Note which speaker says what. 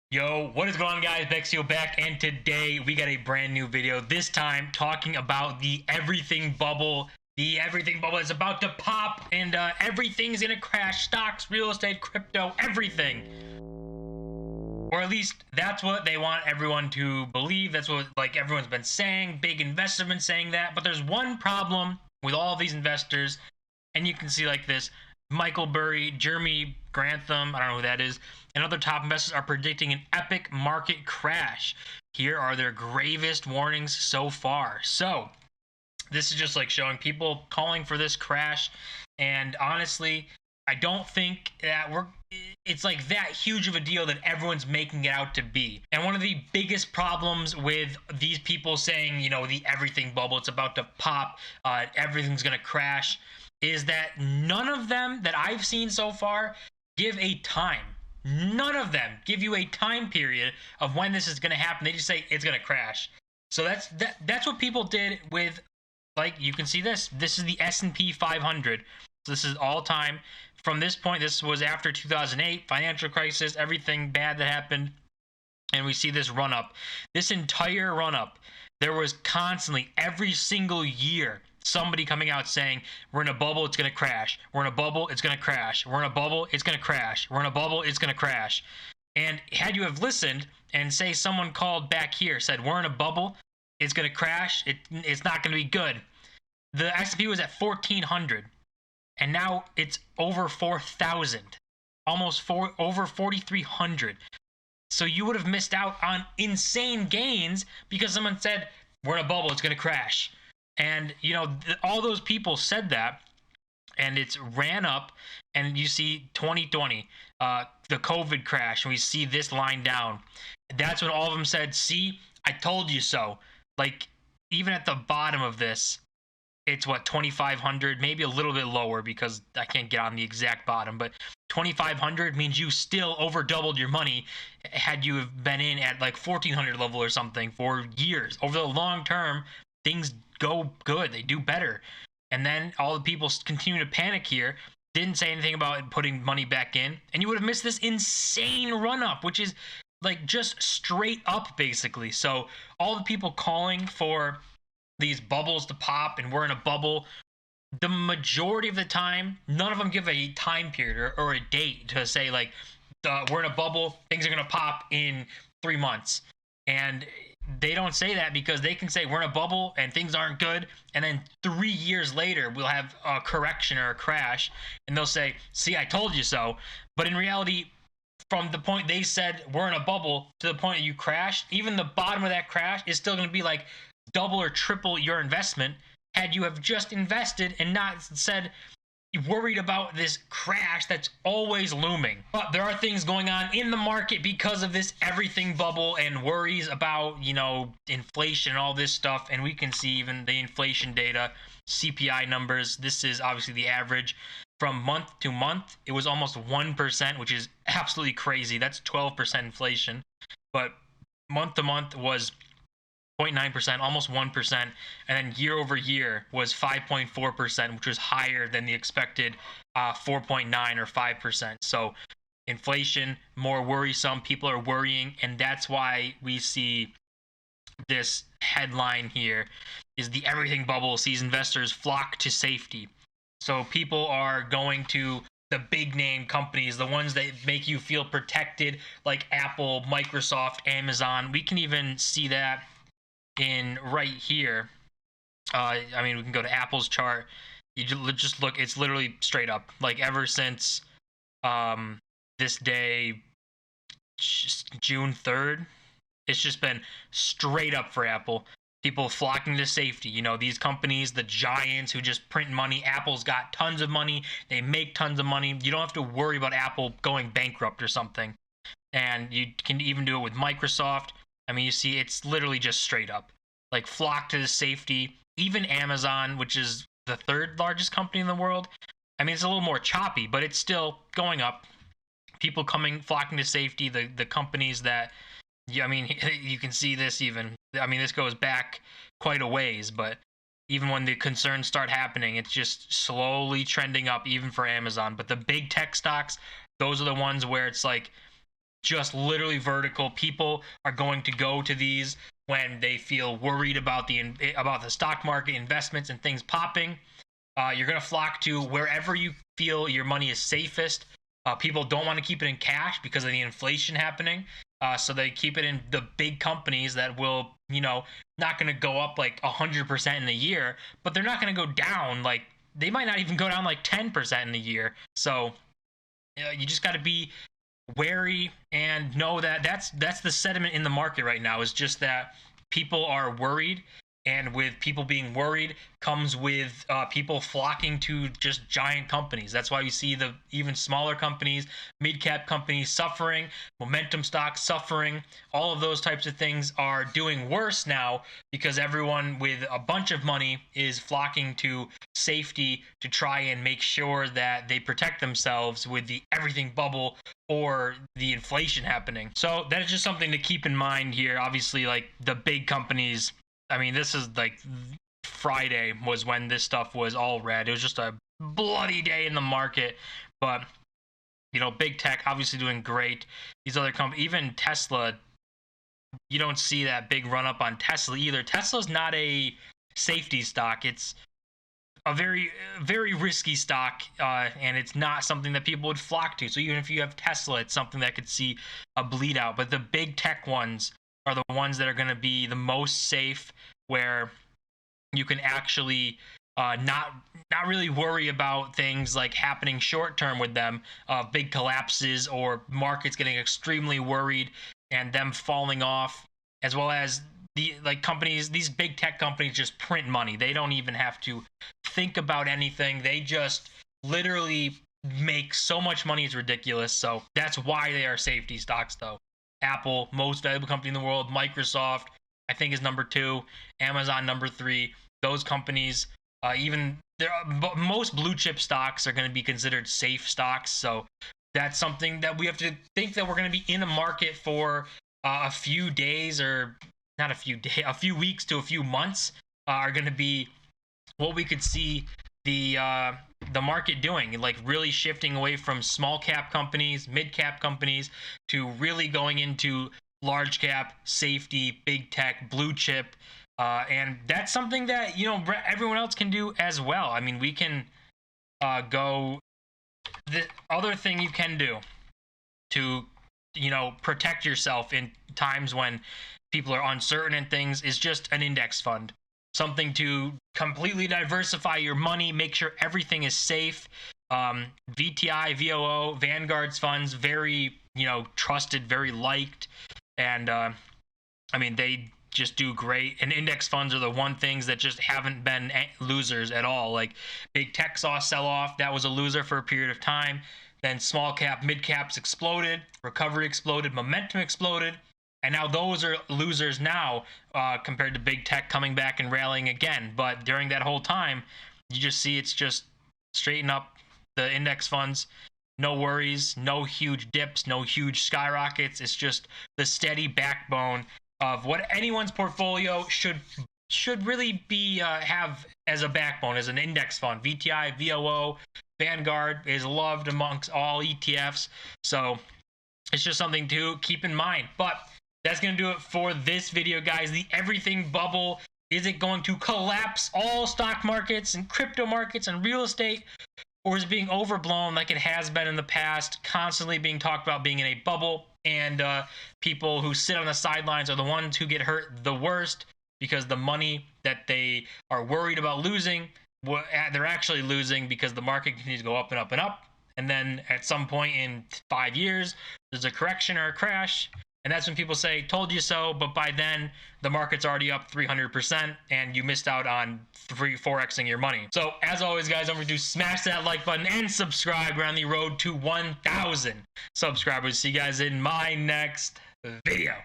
Speaker 1: Yo, what is going on, guys? Bexio back, and today we got a brand new video. This time talking about the everything bubble. The everything bubble is about to pop, and everything's gonna crash. Stocks, real estate, crypto, everything. Or at least that's what they want everyone to believe. That's what everyone's been saying. Big investors have been saying that. But there's one problem with all of these investors, and you can see this. Michael Burry, Jeremy Grantham, I don't know who that is, and other top investors are predicting an epic market crash. Here are their gravest warnings so far. So this is just showing people calling for this crash, and honestly, I don't think that it's that huge of a deal that everyone's making it out to be. And one of the biggest problems with these people saying, the everything bubble, it's about to pop, everything's gonna crash, is that none of them that I've seen so far give a time. None of them give you a time period of when this is going to happen. They just say it's going to crash. So that's what people did with, you can see this. This is the S&P 500. So this is all time. From this point, this was after 2008, financial crisis, everything bad that happened. And we see this run up. This entire run up, there was constantly, every single year, somebody coming out saying, we're in a bubble, it's going to crash. We're in a bubble, it's going to crash. We're in a bubble, it's going to crash. We're in a bubble, it's going to crash. And had you have listened and say someone called back here, said, we're in a bubble, it's going to crash, it's not going to be good. The S&P was at 1,400, and now it's over 4,000, over 4,300. So you would have missed out on insane gains because someone said, we're in a bubble, it's going to crash. And, all those people said that, and it's ran up, and you see 2020, the COVID crash, and we see this line down. That's when all of them said, see, I told you so. Even at the bottom of this, it's 2,500, maybe a little bit lower because I can't get on the exact bottom, but 2,500 means you still over doubled your money had you have been in at 1,400 level or something for years. Over the long term, things go good, they do better. And then all the people continue to panic here, didn't say anything about putting money back in, and you would have missed this insane run up, which is just straight up basically. So all the people calling for these bubbles to pop and we're in a bubble, the majority of the time, none of them give a time period or a date to say we're in a bubble, things are going to pop in 3 months. And they don't say that because they can say we're in a bubble and things aren't good, and then 3 years later we'll have a correction or a crash, and they'll say, see, I told you so. But in reality, from the point they said we're in a bubble to the point that you crashed, even the bottom of that crash is still going to be double or triple your investment had you have just invested and not said worried about this crash that's always looming. But there are things going on in the market because of this everything bubble and worries about, inflation and all this stuff. And we can see even the inflation data, CPI numbers. This is obviously the average from month to month. It was almost 1%, which is absolutely crazy. That's 12% inflation. But month to month was 0.9%, almost 1%, and then year over year was 5.4%, which was higher than the expected 4.9 or 5%. So inflation, more worrisome. People are worrying, and that's why we see this headline here is the everything bubble sees investors flock to safety. So people are going to the big name companies, the ones that make you feel protected, like Apple, Microsoft, Amazon. We can even see that in right here. We can go to Apple's chart. You just look, it's literally straight up. Ever since this day, June 3rd, it's just been straight up for Apple. People flocking to safety. These companies, the giants who just print money. Apple's got tons of money. They make tons of money. You don't have to worry about Apple going bankrupt or something. And you can even do it with Microsoft. You see, it's literally just straight up. Flock to the safety. Even Amazon, which is the third largest company in the world. It's a little more choppy, but it's still going up. People flocking to safety. The companies that, you can see this even. This goes back quite a ways, but even when the concerns start happening, it's just slowly trending up, even for Amazon. But the big tech stocks, those are the ones where it's just literally vertical. People are going to go to these when they feel worried about the stock market, investments, and things popping. You're going to flock to wherever you feel your money is safest. People don't want to keep it in cash because of the inflation happening. So they keep it in the big companies that will, not going to go up like 100% in a year, but they're not going to go down. Like, they might not even go down like 10% in a year. So you just got to be wary and know that that's the sentiment in the market right now, is just that people are worried. And with people being worried comes with people flocking to just giant companies. That's why you see the even smaller companies, mid-cap companies suffering, momentum stocks suffering. All of those types of things are doing worse now because everyone with a bunch of money is flocking to safety to try and make sure that they protect themselves with the everything bubble or the inflation happening. So that is just something to keep in mind here. Obviously, like the big companies, I mean, this is like Friday was when this stuff was all red. It was just a bloody day in the market. But, big tech obviously doing great. These other companies, even Tesla, you don't see that big run up on Tesla either. Tesla's not a safety stock. It's a very, very risky stock, and it's not something that people would flock to. So even if you have Tesla, it's something that could see a bleed out. But the big tech ones are the ones that are going to be the most safe, where you can actually not really worry about things like happening short term with them, big collapses or markets getting extremely worried and them falling off, as well as companies, these big tech companies just print money. They don't even have to think about anything. They just literally make so much money, it's ridiculous. So that's why they are safety stocks, though. Apple, most valuable company in the world. Microsoft, I think, is number 2. Amazon, number 3. Those companies, most blue chip stocks are going to be considered safe stocks. So that's something that we have to think that we're going to be in a market for a few days, or not a few days, a few weeks to a few months are going to be what we could see the market doing, like really shifting away from small cap companies, mid cap companies, to really going into large cap, safety, big tech, blue chip, and that's something that everyone else can do as well. I mean, we can go. The other thing you can do to protect yourself in times when people are uncertain in things is just an index fund. Something to completely diversify your money, make sure everything is safe. VTI, VOO, Vanguard's funds, very, trusted, very liked. And, they just do great. And index funds are the one things that just haven't been losers at all. Like big tech saw sell off. That was a loser for a period of time. Then small cap, mid caps exploded. Recovery exploded. Momentum exploded. And now those are losers now, compared to big tech coming back and rallying again. But during that whole time, you just see it's just straighten up the index funds. No worries, no huge dips, no huge skyrockets. It's just the steady backbone of what anyone's portfolio should really be have as a backbone, as an index fund. VTI, VOO, Vanguard is loved amongst all ETFs. So it's just something to keep in mind. But that's going to do it for this video, guys. The everything bubble. Is it going to collapse all stock markets and crypto markets and real estate? Or is it being overblown like it has been in the past, constantly being talked about being in a bubble? And people who sit on the sidelines are the ones who get hurt the worst, because the money that they are worried about losing, they're actually losing because the market continues to go up and up and up. And then at some point in 5 years, there's a correction or a crash. And that's when people say, told you so, but by then, the market's already up 300%, and you missed out on 4xing your money. So, as always, guys, don't forget to smash that like button and subscribe. We're on the road to 1,000 subscribers. See you guys in my next video.